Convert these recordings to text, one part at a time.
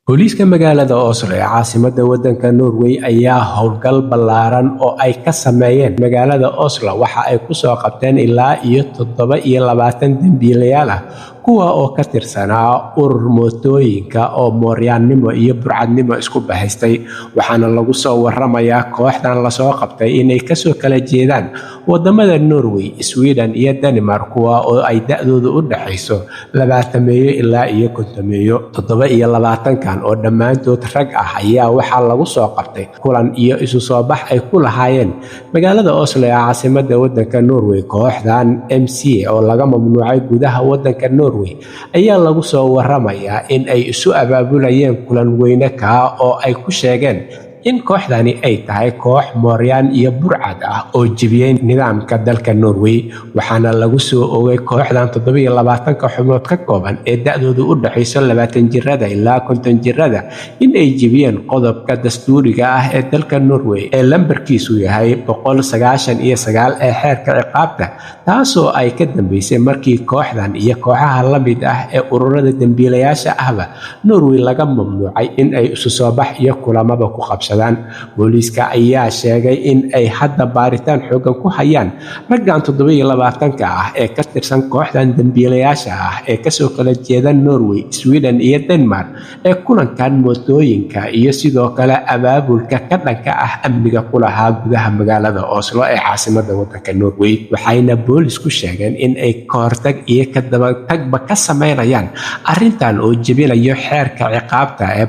Booliiska magaalada Oslo ee caasimadda waddanka Norway ayaa howlgal ballaaran oo ay ka sameeyeen magaalada Oslo waxa ay ku soo qabteen ilaa iyo 27 dambiilayaal ah kuwa oo ka tirsanaa urur mootooyinka oo mooryaannimo iyo burcadnimo isku bahaystay, waxaana lagu soo waramayaa kooxdan la soo qabtay inay kasoo kala jeedaan wadamada Norway, Sweden iyo Denmark, kuwa oo ay da'doodu u dhaxayso 20 ilaa iyo 50. 27 oo dhammaantood rag ah ayaa waxaa lagu soo qabtay kulan iyo isu soo bax ay ku lahaayeen magaalada Oslo ee caasimadda waddanka Norway. Kooxdan MCA oo laga mamnuucay gudaha waddanka Norway ayaa lagu soo waramayaa in ay isu abaabulayeen kulan weyne oo ay ku sheegeen in kooxdani ay tahay koox mooryaan iyo burcad ah oo jebiyay nidaamka dalka Norway, waxaana lagu soo oogay kooxdan 27 xubnood ka kooban ee da'doodu u dhaxayso 20 jirada ilaa 50 jirada in ay jebiyeen qodobka dastuuriga ah ee dalka Norway ee lambarkiisu yahay 199 ee xeerka ciqaabta, taasoo ay ka dambeysay markii kooxdan iyo kooxaha la mid ah ee ururada dambiilayaasha ahba Norway laga mamnuucay in ay isu soo bax iyo kulamada ku qabsadaan. Booliiska ayaa sheegay in ay hadda baaritaan xooggan ku hayaan raggan 27 ah ee ka tirsan kooxdan dambiilayaasha ah ee kasoo kala jeeda Norway, Sweden iyo Denmark ee kulankan mootooyinka iyo sidoo kale abaabulka ka dhanka ah amniga ku lahaa gudaha magaalada Oslo ee caasimadda waddanka Norway. Waxayna boolisku sheegeen in ay kahortag iyo ka dabatagba ka sameynayaan arrintan oo jebinayo xeerka ciqaabta ee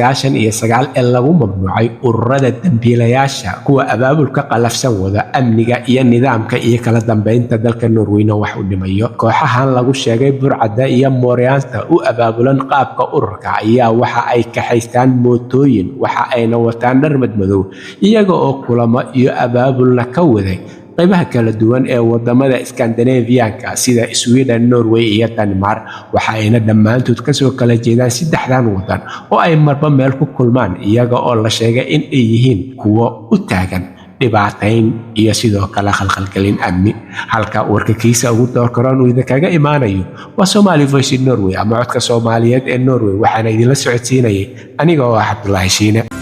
199 ee lagu mamnuucay ururada dambiilayaasha kuwa abaabulka qalafsan wada amniga iyo nidaamka iyo kala dambeynta dalka Norwayna wax u dhimayo. Kooxahan lagu sheegay burcadda iyo mooryaanta u abaabulan qaabka ururka ayaa waxa ay kaxaystaan mootooyin, waxa ayna wataan dhar madmadow iyaga oo kulamo iyo abaabulna ka waday qaybaha kala duwan ee wadamada Scandinavian-ka sida Sweden, Norway iyo Denmark, waxa ayna dhammaantood kasoo kala jeedaan saddexdan wadan oo ay marba meel ku kulmaan iyaga oo la sheegay in ay yihiin kuwo u taagan dhibaatayn iyo sidoo kale khalkhalgelin amni. Halka warkiisa ugu doorkaroon uu idinkaga imaanayo waa Somali Voice Norway ama codka Soomaaliyeed ee Norway, waxaana idinla socodsiinayay aniga oo ah Cabdullaahi Shiine.